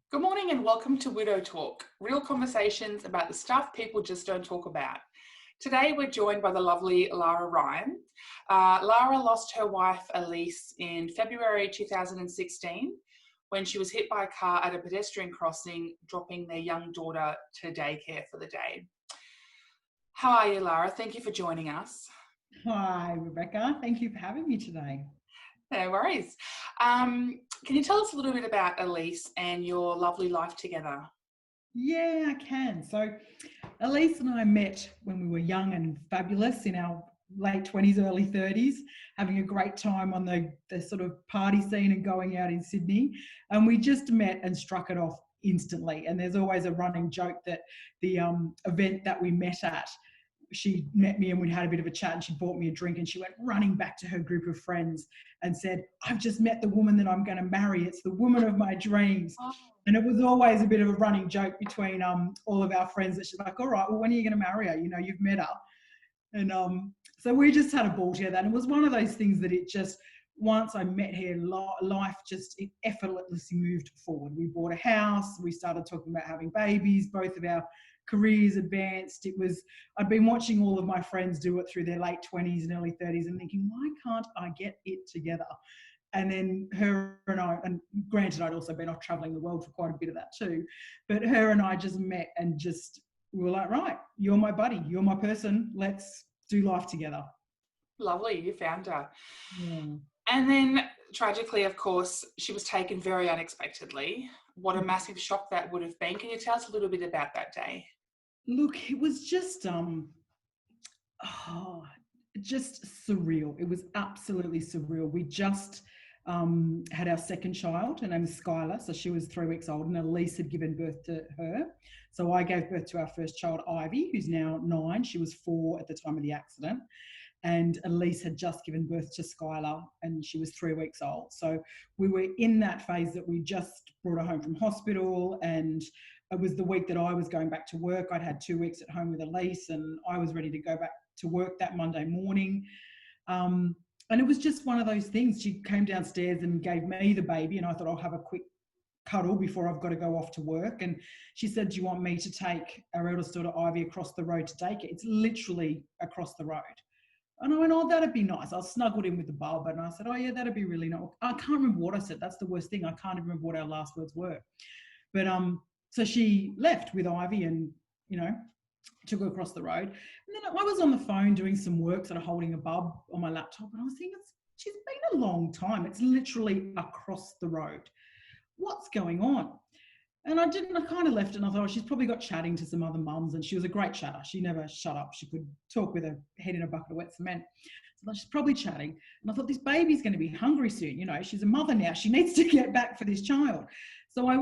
Good morning and welcome to Widow Talk, real conversations about the stuff people just don't talk about. Today we're joined by the lovely Lara Ryan. Lara lost her wife Elise in February 2016 when she was hit by a car at a pedestrian crossing, dropping their young daughter to daycare for the day. How are you, Lara? Thank you for joining us. Hi, Rebecca. Thank you for having me today. No worries. Can you tell us a little bit about Elise and your lovely life together? Yeah, I can. So, Elise and I met when we were young and fabulous in our late 20s, early 30s, having a great time on the sort of party scene and going out in Sydney. And we just met and struck it off instantly. And there's always a running joke that the event that we met at, she met me and we had a bit of a chat and she bought me a drink and she went running back to her group of friends and said, "I've just met the woman that I'm going to marry. It's the woman of my dreams." Oh. And it was always a bit of a running joke between all of our friends that she's like, "All right, well, when are you going to marry her? You know, you've met her." And so we just had a ball together. And it was one of those things that it just, once I met her, life just it effortlessly moved forward. We bought a house. We started talking about having babies. Both of our careers advanced. I'd been watching all of my friends do it through their late 20s and early 30s and thinking, why can't I get it together? And then her and I, and granted, I'd also been off traveling the world for quite a bit of that too, but her and I just met and just, we were like, right, you're my buddy, you're my person, let's do life together. Lovely, you found her. Yeah. And then, tragically, of course, she was taken very unexpectedly. What a massive shock that would have been. Can you tell us a little bit about that day? Look, it was oh, just surreal. It was absolutely surreal. We just had our second child. Her name is Skylar. So she was 3 weeks old, and Elise had given birth to her. So I gave birth to our first child, Ivy, who's now 9. She was 4 at the time of the accident. And Elise had just given birth to Skylar and she was 3 weeks old. So we were in that phase that we just brought her home from hospital, and it was the week that I was going back to work. I'd had 2 weeks at home with Elise and I was ready to go back to work that Monday morning. And it was just one of those things. She came downstairs and gave me the baby and I thought I'll have a quick cuddle before I've got to go off to work. And she said, "Do you want me to take our eldest daughter Ivy across the road to daycare?" It's literally across the road. And I went, "Oh, that'd be nice." I was snuggled in with the bub and I said, "Oh yeah, that'd be really nice." I can't remember what I said. That's the worst thing. I can't even remember what our last words were. But so she left with Ivy and, you know, took her across the road. And then I was on the phone doing some work, sort of holding a bub on my laptop, and I was thinking, she's been a long time. It's literally across the road. What's going on? And I kind of left it and I thought, oh, she's probably got chatting to some other mums, and she was a great chatter. She never shut up. She could talk with her head in a bucket of wet cement. So she's probably chatting. And I thought, this baby's going to be hungry soon. You know, she's a mother now. She needs to get back for this child. So I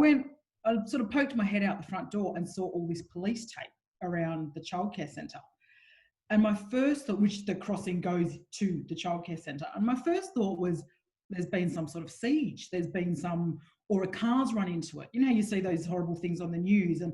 sort of poked my head out the front door and saw all this police tape around the childcare centre. And my first thought, which the crossing goes to the childcare centre, and my first thought was, there's been some sort of siege. There's been or a car's run into it. You know how you see those horrible things on the news? And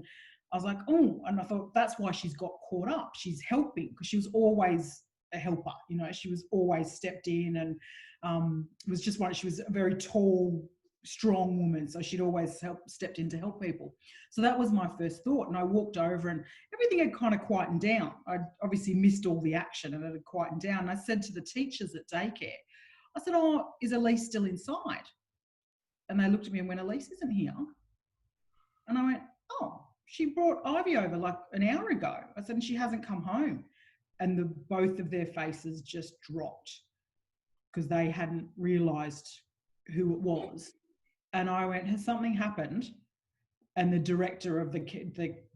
I was like, oh, and I thought that's why she's got caught up. She's helping because she was always a helper. You know, she was always stepped in and was just one. She was a very tall, strong woman, so she'd always stepped in to help people. So that was my first thought, and I walked over and everything had kind of quietened down. I'd obviously missed all the action and it had quietened down. And I said to the teachers at daycare, I said, "Oh, is Elise still inside?" And they looked at me and went, "Elise isn't here." And I went, "Oh, she brought Ivy over like an hour ago." I said, "And she hasn't come home." And both of their faces just dropped because they hadn't realised who it was. And I went, "Has something happened?" And the director of the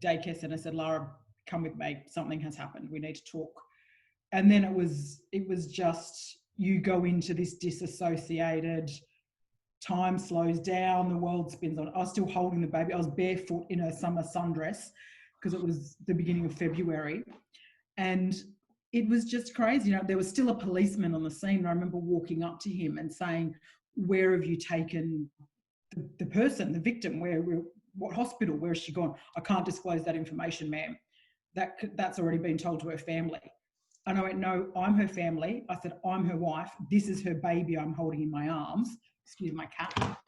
daycare centre said, "Lara, come with me. Something has happened. We need to talk." And then it was just, you go into this disassociated, time slows down, the world spins on. I was still holding the baby. I was barefoot in a summer sundress because it was the beginning of February. And it was just crazy. You know, there was still a policeman on the scene. And I remember walking up to him and saying, "Where have you taken the person, the victim? What hospital? Where has she gone?" "I can't disclose that information, ma'am. That's already been told to her family." And I went, "No, I'm her family." I said, "I'm her wife. This is her baby I'm holding in my arms." Excuse my cat.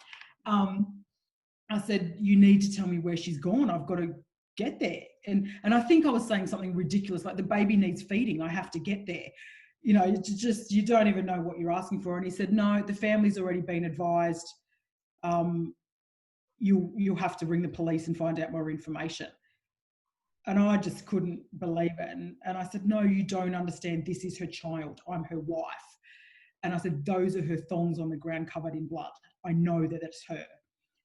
I said, you need to tell me where she's gone. I've got to get there. And I think I was saying something ridiculous, like the baby needs feeding. I have to get there. You know, it's just, you don't even know what you're asking for. And he said, no, the family's already been advised. You'll have to ring the police and find out more information. And I just couldn't believe it. And I said, no, you don't understand. This is her child. I'm her wife. And I said, those are her thongs on the ground covered in blood. I know that it's her.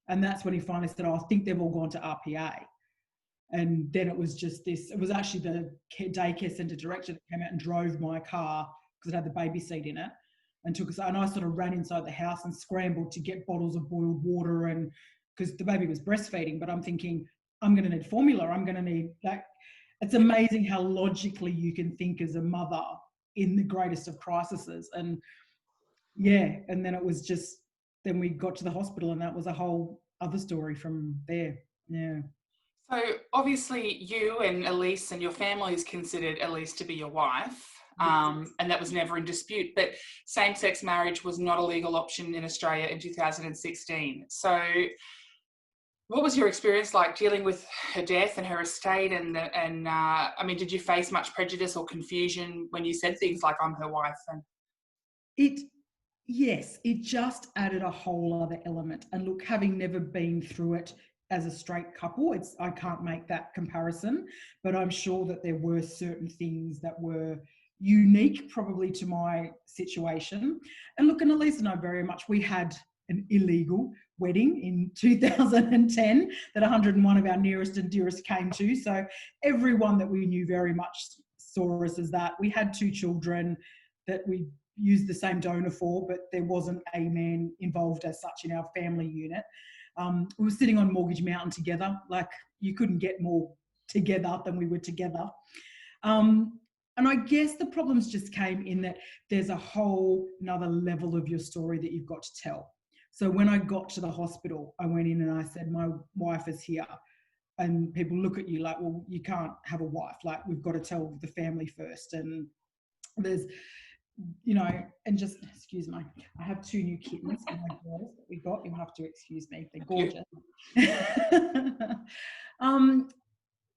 And that's when he finally said, oh, I think they've all gone to RPA. And then it was just this, it was actually the daycare centre director that came out and drove my car because it had the baby seat in it and took us. And I sort of ran inside the house and scrambled to get bottles of boiled water, and because the baby was breastfeeding, but I'm thinking, I'm going to need formula. I'm going to need that. It's amazing how logically you can think as a mother in the greatest of crises. And yeah, and then it was just, then we got to the hospital and that was a whole other story from there. Yeah. So obviously you and Elise and your family is considered Elise to be your wife, and that was never in dispute, but same-sex marriage was not a legal option in Australia in 2016. So what was your experience like dealing with her death and her estate? And I mean, did you face much prejudice or confusion when you said things like, I'm her wife? Yes, it just added a whole other element. And look, having never been through it as a straight couple, I can't make that comparison, but I'm sure that there were certain things that were unique probably to my situation. And look, and Elise and I very much, we had an illegal wedding in 2010 that 101 of our nearest and dearest came to. So everyone that we knew very much saw us as that. We had 2 children that we used the same donor for, but there wasn't a man involved as such in our family unit. We were sitting on Mortgage Mountain together, like you couldn't get more together than we were together. And I guess the problems just came in that there's a whole another level of your story that you've got to tell. So when I got to the hospital, I went in and I said, my wife is here. And people look at you like, well, you can't have a wife. Like, we've got to tell the family first. And there's, you know, and just, excuse me, I have 2 new kittens for my girls that we got. You'll have to excuse me. They're gorgeous.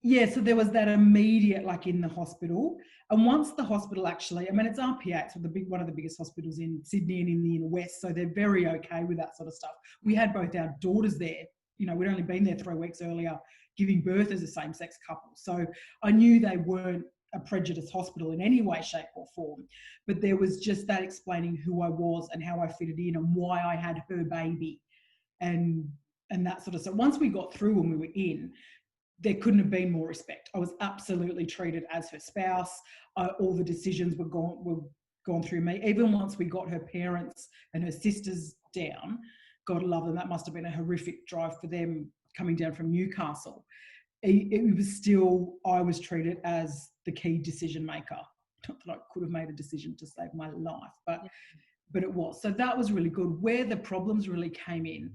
Yeah, so there was that immediate, like in the hospital. And once the hospital actually, I mean, it's RPA, it's one of the biggest hospitals in Sydney and in the inner west, so they're very okay with that sort of stuff. We had both our daughters there. You know, we'd only been there 3 weeks earlier, giving birth as a same-sex couple. So I knew they weren't a prejudiced hospital in any way, shape or form. But there was just that explaining who I was and how I fitted in and why I had her baby and that sort of stuff. Once we got through and we were in, there couldn't have been more respect. I was absolutely treated as her spouse. All the decisions were gone through me. Even once we got her parents and her sisters down, God love them, that must have been a horrific drive for them coming down from Newcastle. It was still, I was treated as the key decision maker. Not that I could have made a decision to save my life, but it was. So that was really good. Where the problems really came in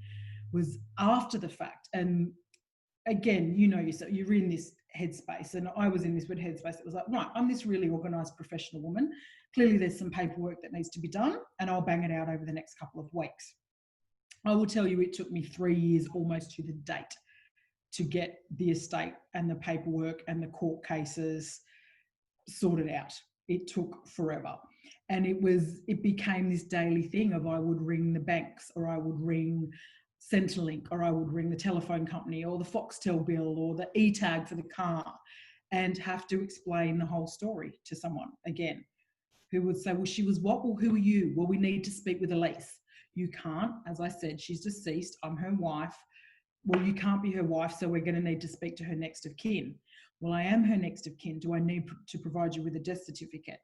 was after the fact. And again, you know, you're in this headspace, and I was in this weird headspace. It was like, right, I'm this really organised professional woman. Clearly there's some paperwork that needs to be done, and I'll bang it out over the next couple of weeks. I will tell you, it took me 3 years almost to the date to get the estate and the paperwork and the court cases sorted out. It took forever. And it became this daily thing of I would ring the banks, or I would ring Centrelink, or I would ring the telephone company, or the Foxtel bill, or the e-tag for the car, and have to explain the whole story to someone again, who would say, well, she was what? Well, who are you? Well, we need to speak with Elise. You can't, as I said, she's deceased. I'm her wife. Well, you can't be her wife, so we're going to need to speak to her next of kin. Well, I am her next of kin. Do I need to provide you with a death certificate?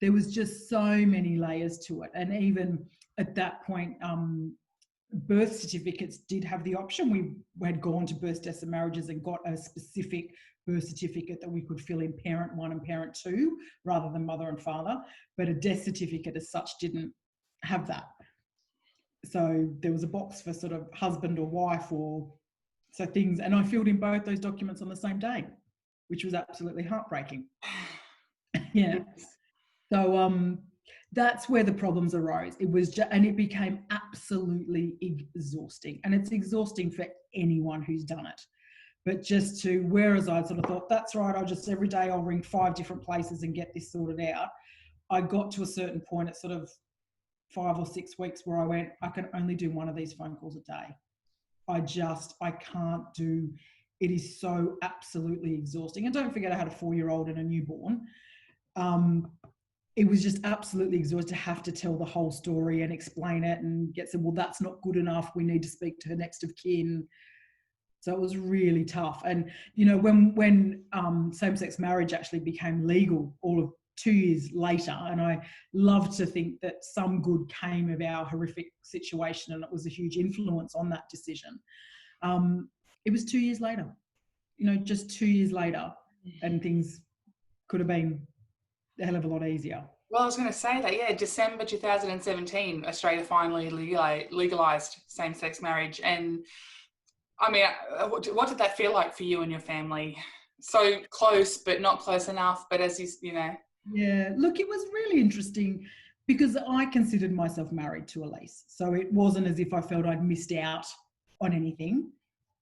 There was just so many layers to it. And even at that point, birth certificates did have the option. We had gone to births, deaths and marriages and got a specific birth certificate that we could fill in parent 1 and parent 2 rather than mother and father. But a death certificate as such didn't have that. So there was a box for sort of husband or wife or so things. And I filled in both those documents on the same day, which was absolutely heartbreaking. Yeah. So, that's where the problems arose. It was just, and it became absolutely exhausting. And it's exhausting for anyone who's done it. But just to, whereas I sort of thought, that's right, every day I'll ring 5 different places and get this sorted out. I got to a certain point at sort of 5 or 6 weeks where I went, I can only do one of these phone calls a day. I can't do, it is so absolutely exhausting. And don't forget, I had a 4-year-old and a newborn. It was just absolutely exhausting to have to tell the whole story and explain it and get said, well, that's not good enough. We need to speak to her next of kin. So it was really tough. And, you know, when same-sex marriage actually became legal all of 2 years later, and I love to think that some good came of our horrific situation and it was a huge influence on that decision. It was 2 years later, you know, just 2 years later, and things could have been a hell of a lot easier. Well, I was going to say that, yeah, December 2017, Australia finally legalised same-sex marriage. And I mean, what did that feel like for you and your family? So close, but not close enough, but as you know. Yeah, look, it was really interesting because I considered myself married to Elise. So it wasn't as if I felt I'd missed out on anything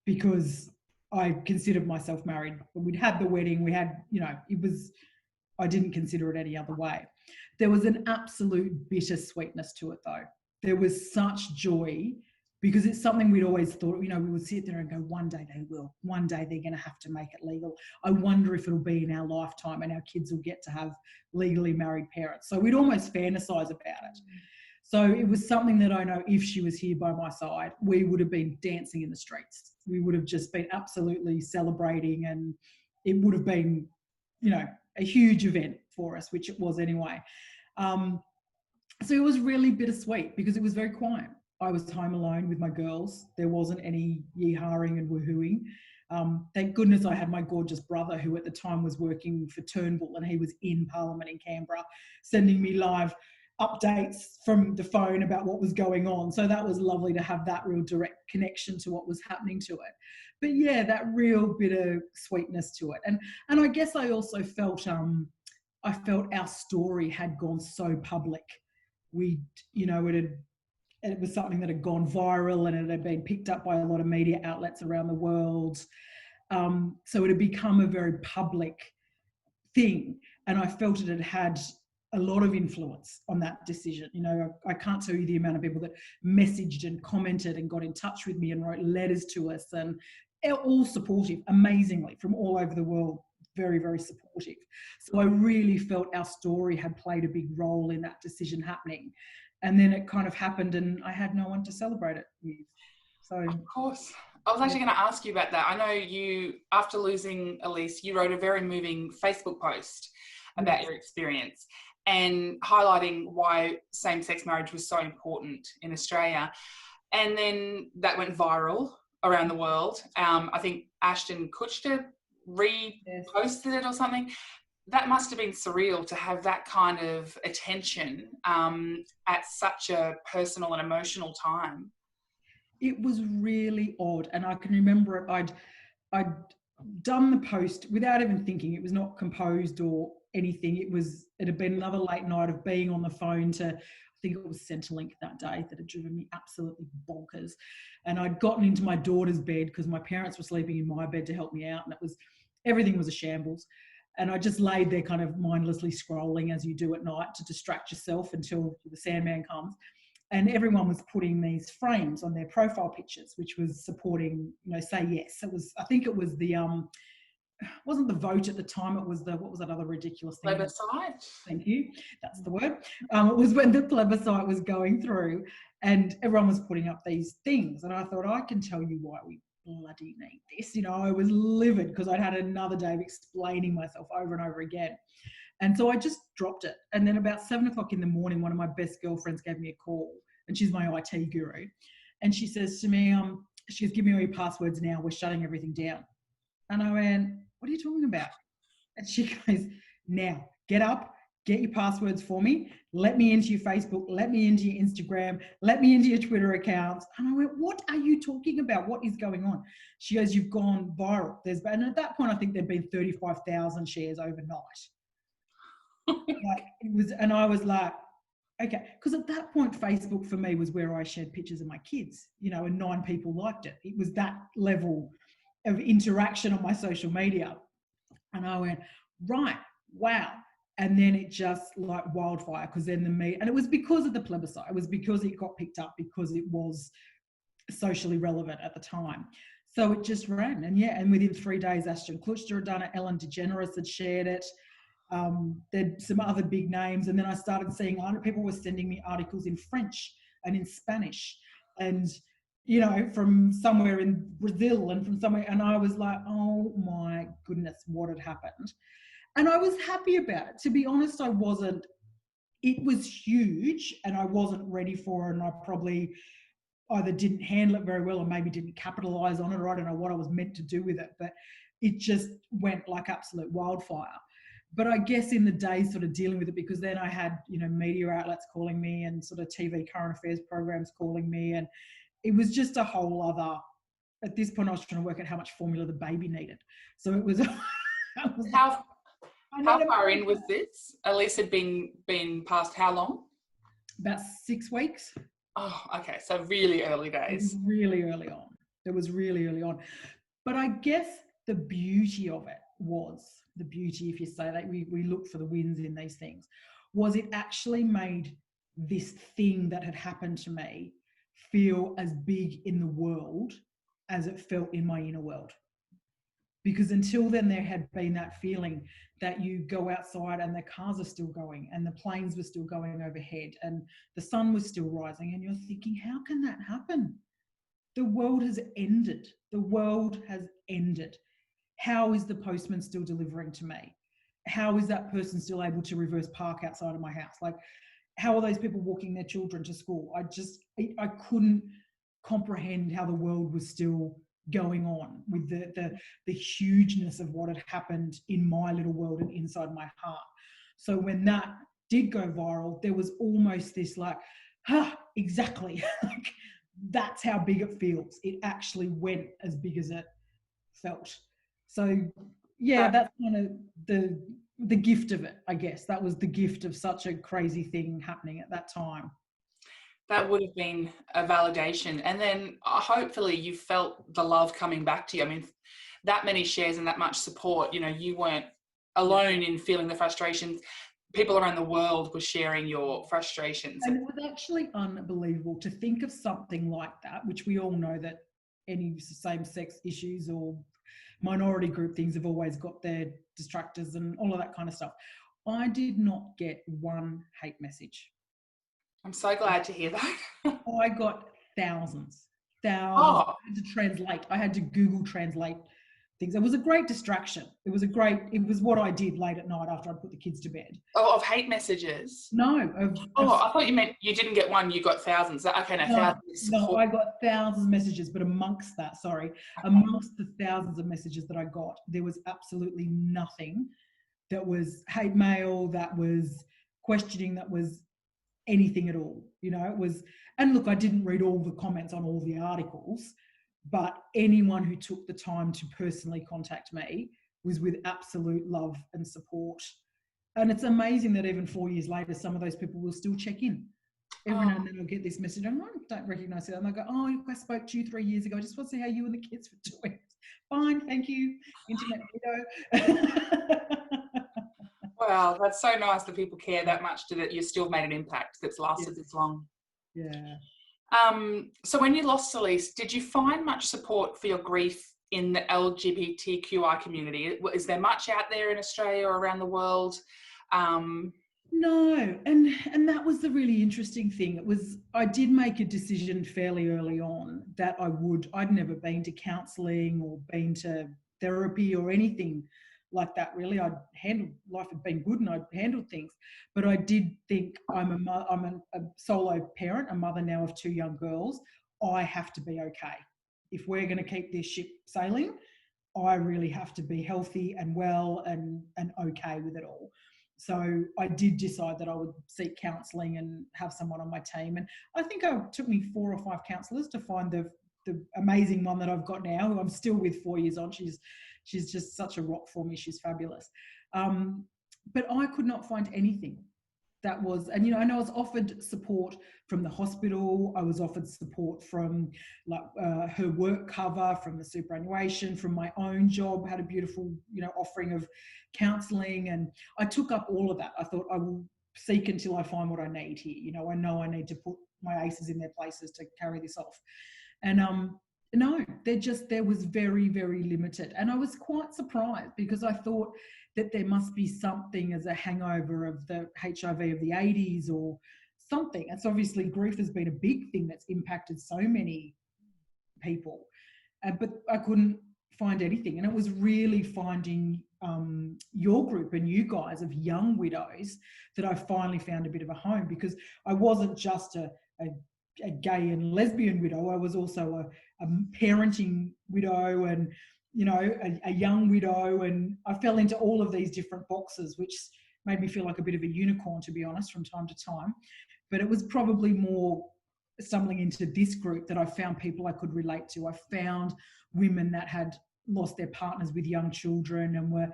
because I considered myself married. We'd had the wedding, we had, you know, I didn't consider it any other way. There was an absolute bittersweetness to it though. There was such joy because it's something we'd always thought, you know, we would sit there and go, one day they will, one day they're going to have to make it legal. I wonder if it'll be in our lifetime and our kids will get to have legally married parents. So we'd almost fantasize about it. So it was something that I know if she was here by my side, we would have been dancing in the streets. We would have just been absolutely celebrating, and it would have been, you know, a huge event for us, which it was anyway. So it was really bittersweet because it was very quiet. I was home alone with my girls. There wasn't any yee-hawing and woohooing. Thank goodness I had my gorgeous brother who at the time was working for Turnbull, and he was in Parliament in Canberra sending me live updates from the phone about what was going on. So that was lovely to have that real direct connection to what was happening to it. But yeah, that real bit of sweetness to it. And I guess I also felt our story had gone so public. You know, it was something that had gone viral and it had been picked up by a lot of media outlets around the world. So it had become a very public thing. And I felt it had a lot of influence on that decision. You know, I can't tell you the amount of people that messaged and commented and got in touch with me and wrote letters to us, and all supportive, amazingly, from all over the world, very, very supportive. So I really felt our story had played a big role in that decision happening. And then it kind of happened and I had no one to celebrate it with. So, of course. I was actually going to ask you about that. I know you, after losing Elise, you wrote a very moving Facebook post about your experience and highlighting why same-sex marriage was so important in Australia. And then that went viral around the world. I think Ashton Kutcher reposted it or something. That must have been surreal to have that kind of attention at such a personal and emotional time. It was really odd. And I can remember it, I'd done the post without even thinking. It was not composed or anything. It had been another late night of being on the phone to, I think it was Centrelink that day, that had driven me absolutely bonkers. And I'd gotten into my daughter's bed because my parents were sleeping in my bed to help me out, and everything was a shambles. And I just laid there kind of mindlessly scrolling as you do at night to distract yourself until the Sandman comes. And everyone was putting these frames on their profile pictures, which was supporting, you know, say yes. I think it was wasn't the vote at the time, it was what was that other ridiculous thing? Plebiscite. Thank you, that's the word. It was when the plebiscite was going through and everyone was putting up these things. And I thought, I can tell you why we bloody need this. You know, I was livid because I'd had another day of explaining myself over and over again. And so I just dropped it. And then about 7 o'clock in the morning, one of my best girlfriends gave me a call, and she's my IT guru. And she says to me, she's giving me all your passwords now, we're shutting everything down. And I went, what are you talking about? And she goes, now, get up, get your passwords for me, let me into your Facebook, let me into your Instagram, let me into your Twitter accounts. And I went, what are you talking about? What is going on? She goes, you've gone viral. And at that point, I think there'd been 35,000 shares overnight. And I was like, Okay, because at that point, Facebook for me was where I shared pictures of my kids, and 9 people liked it. It was that level of interaction on my social media. And I went, right, wow. And then it just like wildfire, because then and it was because of the plebiscite. It was because it got picked up, because it was socially relevant at the time. So it just ran. And within 3 days, Ashton Kutcher had done it, Ellen DeGeneres had shared it. There'd some other big names. And then I started seeing people were sending me articles in French and in Spanish and, from somewhere in Brazil and from somewhere. And I was like, oh my goodness, what had happened? And I was happy about it. To be honest, it was huge and I wasn't ready for it. And I probably either didn't handle it very well or maybe didn't capitalize on it, or I don't know what I was meant to do with it, but it just went like absolute wildfire. But I guess in the days sort of dealing with it, because then I had, media outlets calling me and sort of TV current affairs programs calling me. And it was just a whole other, at this point I was trying to work out how much formula the baby needed. So it was, how far in was this? Elise had been past how long? About 6 weeks. Oh, okay. So really early days. Really early on. It was really early on. But I guess the beauty of it was, the beauty, if you say that, we look for the wins in these things, was it actually made this thing that had happened to me feel as big in the world as it felt in my inner world. Because until then, there had been that feeling that you go outside and the cars are still going and the planes were still going overhead and the sun was still rising, and you're thinking, how can that happen? The world has ended. The world has ended. How is the postman still delivering to me? How is that person still able to reverse park outside of my house? Like, how are those people walking their children to school? I couldn't comprehend how the world was still going on with the hugeness of what had happened in my little world and inside my heart. So when that did go viral, there was almost this like, exactly. Like, that's how big it feels. It actually went as big as it felt. So yeah, that's kind of the gift of it, I guess. That was the gift of such a crazy thing happening at that time. That would have been a validation. And then hopefully you felt the love coming back to you. I mean, that many shares and that much support, you weren't alone in feeling the frustrations. People around the world were sharing your frustrations. And it was actually unbelievable to think of something like that, which we all know that any same-sex issues or minority group things have always got their distractors and all of that kind of stuff. I did not get one hate message. I'm so glad to hear that. I got thousands. Oh. I had to translate. I had to Google translate things. It was a great distraction. It was what I did late at night after I put the kids to bed. Oh, of hate messages? No. I thought you meant you didn't get one, you got thousands. Okay, no, thousands. No, I got thousands of messages, but amongst the thousands of messages that I got, there was absolutely nothing that was hate mail, that was questioning, that was anything at all. It was, and look, I didn't read all the comments on all the articles, but anyone who took the time to personally contact me was with absolute love and support. And it's amazing that even 4 years later, some of those people will still check in. Every now and then I'll get this message, and I don't recognise it. And I go, I spoke to you 3 years ago. I just want to see how you and the kids were doing. Fine, thank you, internet widow. Wow, that's so nice that people care that much, that you still made an impact that's lasted this long. Yeah. So when you lost Elise, did you find much support for your grief in the LGBTQI community? Is there much out there in Australia or around the world? No, and that was the really interesting thing. I did make a decision fairly early on that I'd never been to counselling or been to therapy or anything like that, really. Life had been good and I'd handled things, but I did think I'm a solo parent, a mother now of 2 young girls. I have to be okay. If we're going to keep this ship sailing, I really have to be healthy and well and okay with it all. So I did decide that I would seek counselling and have someone on my team. And I think it took me 4 or 5 counsellors to find the amazing one that I've got now, who I'm still with 4 years on. She's just such a rock for me. She's fabulous. But I could not find anything. that was, and you know, and I was offered support from the hospital. I was offered support from like her work cover, from the superannuation, from my own job. Had a beautiful, you know, offering of counselling, and I took up all of that. I thought I will seek until I find what I need here. You know I need to put my aces in their places to carry this off. And no, there was very, very limited. And I was quite surprised because I thought that there must be something as a hangover of the HIV of the 80s or something. It's obviously grief has been a big thing that's impacted so many people. But I couldn't find anything. And it was really finding your group and you guys of young widows that I finally found a bit of a home, because I wasn't just a gay and lesbian widow. I was also a parenting widow and, you know, a young widow. And I fell into all of these different boxes, which made me feel like a bit of a unicorn, to be honest, from time to time. But it was probably more stumbling into this group that I found people I could relate to. I found women that had lost their partners with young children and were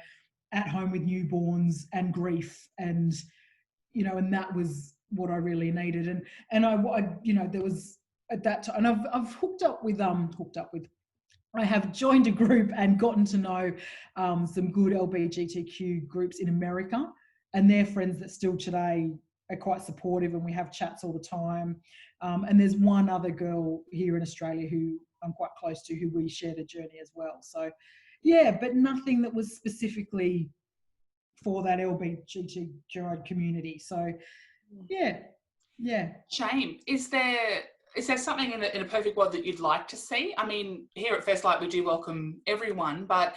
at home with newborns and grief, and you know, and that was what I really needed. And I you know, there was at that time, and I've hooked up with I have joined a group and gotten to know some good LGBTQ groups in America, and they're friends that still today are quite supportive, and we have chats all the time. And there's one other girl here in Australia who I'm quite close to, who we shared a journey as well. So yeah, but nothing that was specifically for that LGBTQ community. So yeah. Shame. Is there something in a perfect world that you'd like to see? I mean, here at First Light we do welcome everyone, but,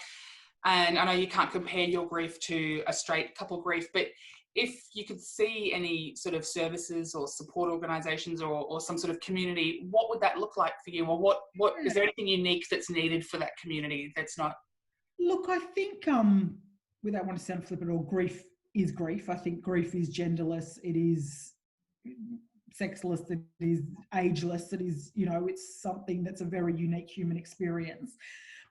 and I know you can't compare your grief to a straight couple grief, but if you could see any sort of services or support organisations or some sort of community, what would that look like for you? Or what is there anything unique that's needed for that community that's not? Look, I think without wanting to sound flippant, or grief is grief. I think grief is genderless. It is sexless. It is ageless. It is, you know, it's something that's a very unique human experience.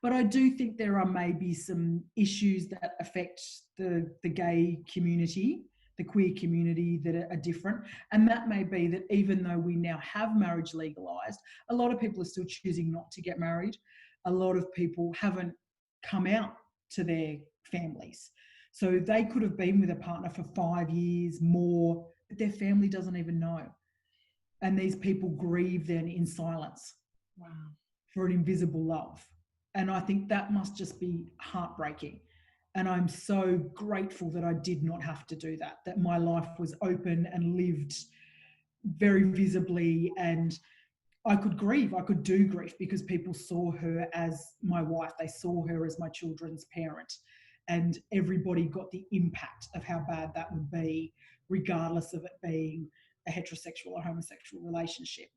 But I do think there are maybe some issues that affect the gay community, the queer community, that are different. And that may be that even though we now have marriage legalised, a lot of people are still choosing not to get married. A lot of people haven't come out to their families. So they could have been with a partner for 5 years more, but their family doesn't even know. And these people grieve then in silence. Wow. For an invisible love. And I think that must just be heartbreaking. And I'm so grateful that I did not have to do that, that my life was open and lived very visibly, and I could grieve. I could do grief because people saw her as my wife. They saw her as my children's parent. And everybody got the impact of how bad that would be, regardless of it being a heterosexual or homosexual relationship.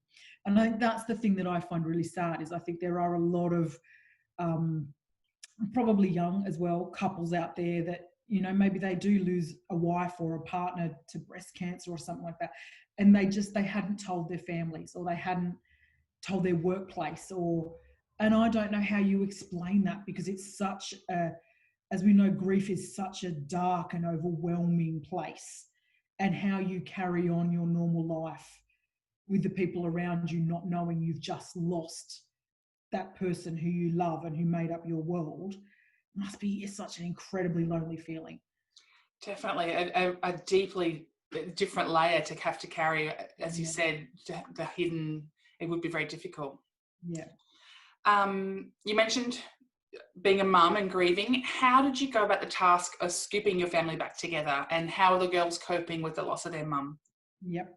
And I think that's the thing that I find really sad, is I think there are a lot of probably young as well couples out there that, you know, maybe they do lose a wife or a partner to breast cancer or something like that, and they hadn't told their families, or they hadn't told their workplace, and I don't know how you explain that, because it's such a, as we know, grief is such a dark and overwhelming place, and how you carry on your normal life with the people around you, not knowing you've just lost that person who you love and who made up your world, must be such an incredibly lonely feeling. Definitely a deeply different layer to have to carry, as you said, the hidden. It would be very difficult. Yeah. You mentioned being a mum and grieving. How did you go about the task of scooping your family back together, and how are the girls coping with the loss of their mum? Yep.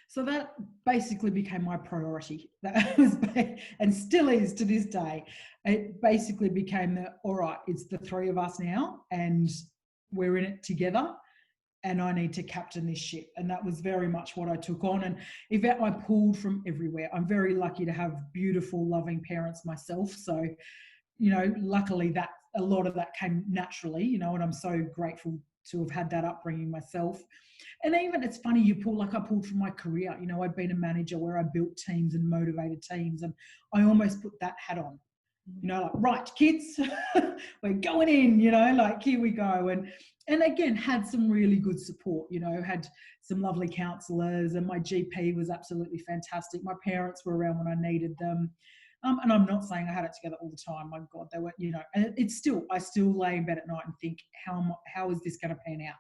So that basically became my priority. That was, and still is to this day. It basically became all right, it's the three of us now, and we're in it together, and I need to captain this ship. And that was very much what I took on. And I pulled from everywhere. I'm very lucky to have beautiful, loving parents myself. So, you know, luckily that a lot of that came naturally, you know, and I'm so grateful to have had that upbringing myself. And even, it's funny, I pulled from my career. You know, I've been a manager where I built teams and motivated teams, and I almost put that hat on. You know, like, right, kids, we're going in, you know, like, here we go. And and again, had some really good support, you know, had some lovely counsellors, and my GP was absolutely fantastic. My parents were around when I needed them. And I'm not saying I had it together all the time. My God, they were, you know, and it's still, I still lay in bed at night and think, how is this going to pan out?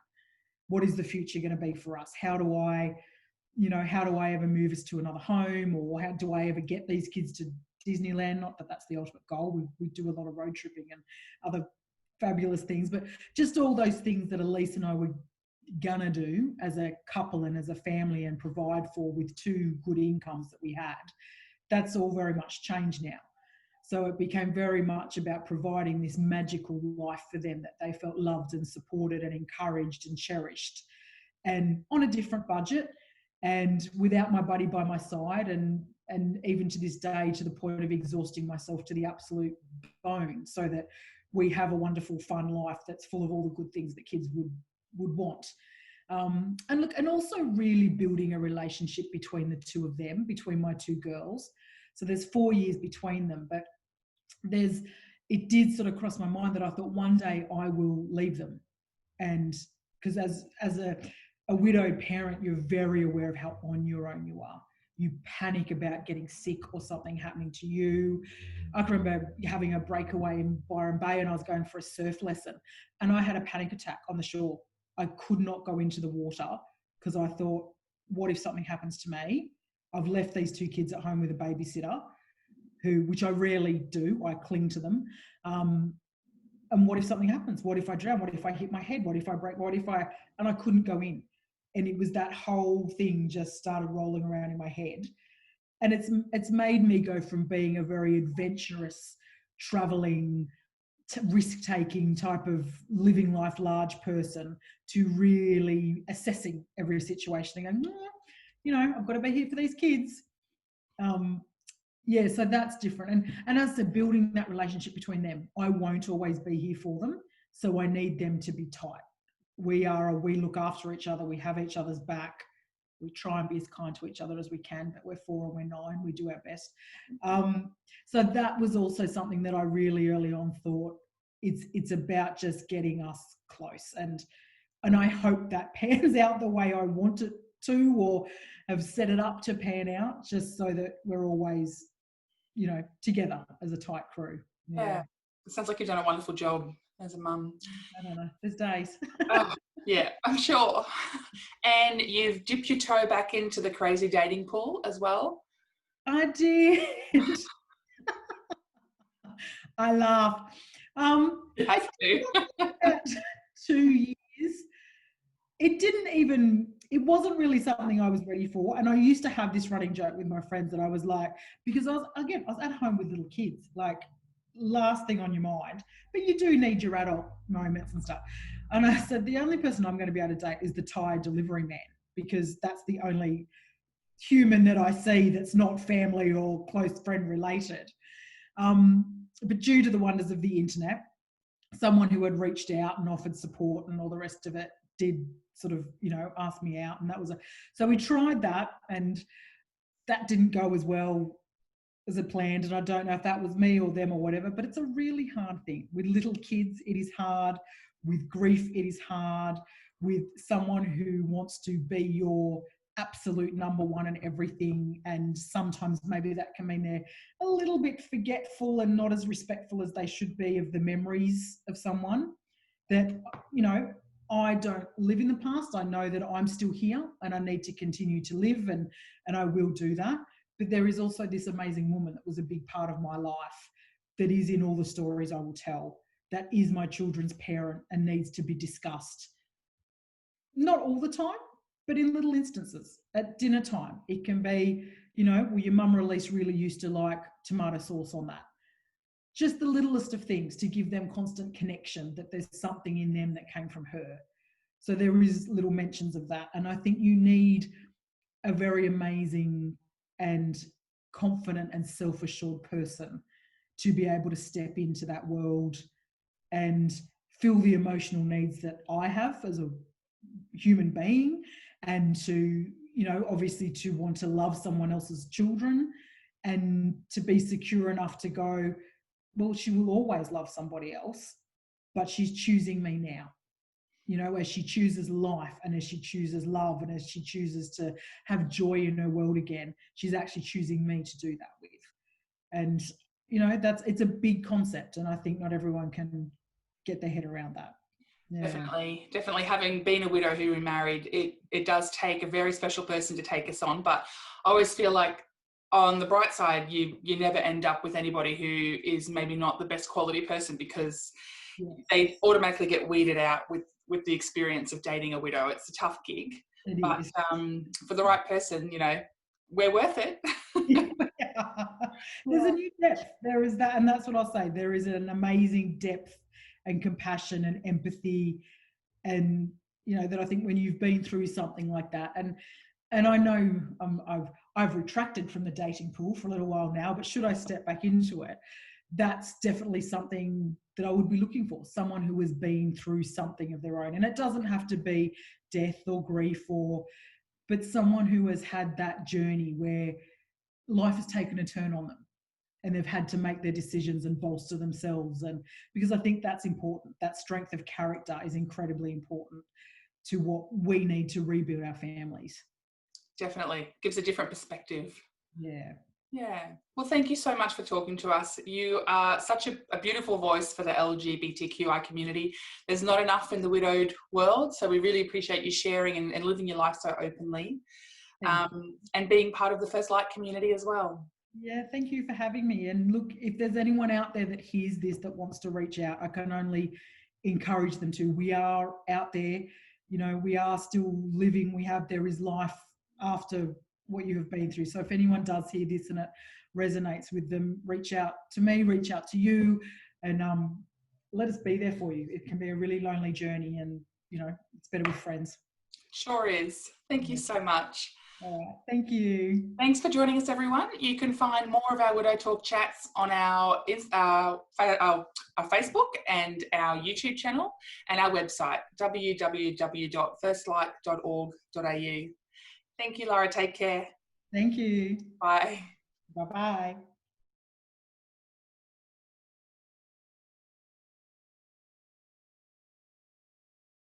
What is the future going to be for us? How do I ever move us to another home, or how do I ever get these kids to Disneyland? Not that that's the ultimate goal. We do a lot of road tripping and other fabulous things, but just all those things that Elise and I were gonna do as a couple and as a family and provide for with two good incomes that we had, that's all very much changed now. So it became very much about providing this magical life for them that they felt loved and supported and encouraged and cherished, and on a different budget and without my buddy by my side, and even to this day, to the point of exhausting myself to the absolute bone, so that we have a wonderful, fun life that's full of all the good things that kids would want. And also really building a relationship between the two of them, between my two girls. So there's 4 years between them, but it did sort of cross my mind that I thought one day I will leave them. And because as a widowed parent, you're very aware of how on your own you are. You panic about getting sick or something happening to you. I can remember having a breakaway in Byron Bay, and I was going for a surf lesson, and I had a panic attack on the shore. I could not go into the water because I thought, what if something happens to me? I've left these two kids at home with a babysitter, which I rarely do. I cling to them. And what if something happens? What if I drown? What if I hit my head? What if I break? And I couldn't go in. And it was that whole thing just started rolling around in my head. And it's made me go from being a very adventurous, traveling, risk-taking type of living life large person to really assessing every situation and going, I've got to be here for these kids. So that's different. And as to building that relationship between them, I won't always be here for them. So I need them to be tight. We look after each other. We have each other's back. We try and be as kind to each other as we can, but we're 4 and we're 9. We do our best. So that was also something that I really early on thought it's about just getting us close. And I hope that pans out the way I want it to, or have set it up to pan out, just so that we're always, together as a tight crew. Yeah. It sounds like you've done a wonderful job as a mum. I don't know. There's days. Oh, yeah, I'm sure. And you've dipped your toe back into the crazy dating pool as well. I did. I laugh. You have to. 2 years. It wasn't really something I was ready for. And I used to have this running joke with my friends that I was like, because I was at home with little kids, like last thing on your mind, but you do need your adult moments and stuff. And I said, the only person I'm going to be able to date is the tired delivery man, because that's the only human that I see that's not family or close friend related. But due to the wonders of the internet, someone who had reached out and offered support and all the rest of it did sort of, ask me out. And that was so we tried that, and that didn't go as well as it planned. And I don't know if that was me or them or whatever, but it's a really hard thing. With little kids, it is hard. With grief, it is hard. With someone who wants to be your absolute number one in everything, and sometimes maybe that can mean they're a little bit forgetful and not as respectful as they should be of the memories of someone. That, I don't live in the past. I know that I'm still here and I need to continue to live, and I will do that. But there is also this amazing woman that was a big part of my life, that is in all the stories I will tell, that is my children's parent and needs to be discussed. Not all the time, but in little instances. At dinner time, it can be, well, your mum or Elise really used to like tomato sauce on that. Just the littlest of things to give them constant connection, that there's something in them that came from her. So there is little mentions of that. And I think you need a very amazing and confident and self-assured person to be able to step into that world and fill the emotional needs that I have as a human being, and to, obviously to want to love someone else's children, and to be secure enough to go, well, she will always love somebody else, but she's choosing me now. you know, as she chooses life and as she chooses love and as she chooses to have joy in her world again, she's actually choosing me to do that with. And, you know, it's a big concept. And I think not everyone can get their head around that. Yeah. Definitely having been a widow who remarried, it does take a very special person to take us on. But I always feel like on the bright side, you never end up with anybody who is maybe not the best quality person, because they automatically get weeded out with the experience of dating a widow. It's a tough gig, but for the right person, you know, we're worth it. There's a new depth. There is that, and that's what I'll say. There is an amazing depth and compassion and empathy, and you know that I think when you've been through something like that, and I know I've retracted from the dating pool for a little while now, but should I step back into it, that's definitely something that I would be looking for, someone who has been through something of their own. And it doesn't have to be death or grief, but someone who has had that journey where life has taken a turn on them and they've had to make their decisions and bolster themselves. And because I think that's important, that strength of character is incredibly important to what we need to rebuild our families. Definitely gives a different perspective. Yeah. Well, thank you so much for talking to us. You are such a beautiful voice for the LGBTQI community. There's not enough in the widowed world, so we really appreciate you sharing and living your life so openly, and being part of the First Light community as well. Yeah, thank you for having me. And look, if there's anyone out there that hears this that wants to reach out, I can only encourage them to. We are out there, you know, we are still living. There is life after what you have been through. So if anyone does hear this and it resonates with them, reach out to me, reach out to you, and let us be there for you. It can be a really lonely journey, and you know, it's better with friends. Sure is. Thank you so much. All right, thank you. Thanks for joining us, everyone. You can find more of our Widow Talk chats on our Facebook and our YouTube channel and our website, www.firstlight.org.au. Thank you, Lara. Take care. Thank you. Bye. Bye-bye.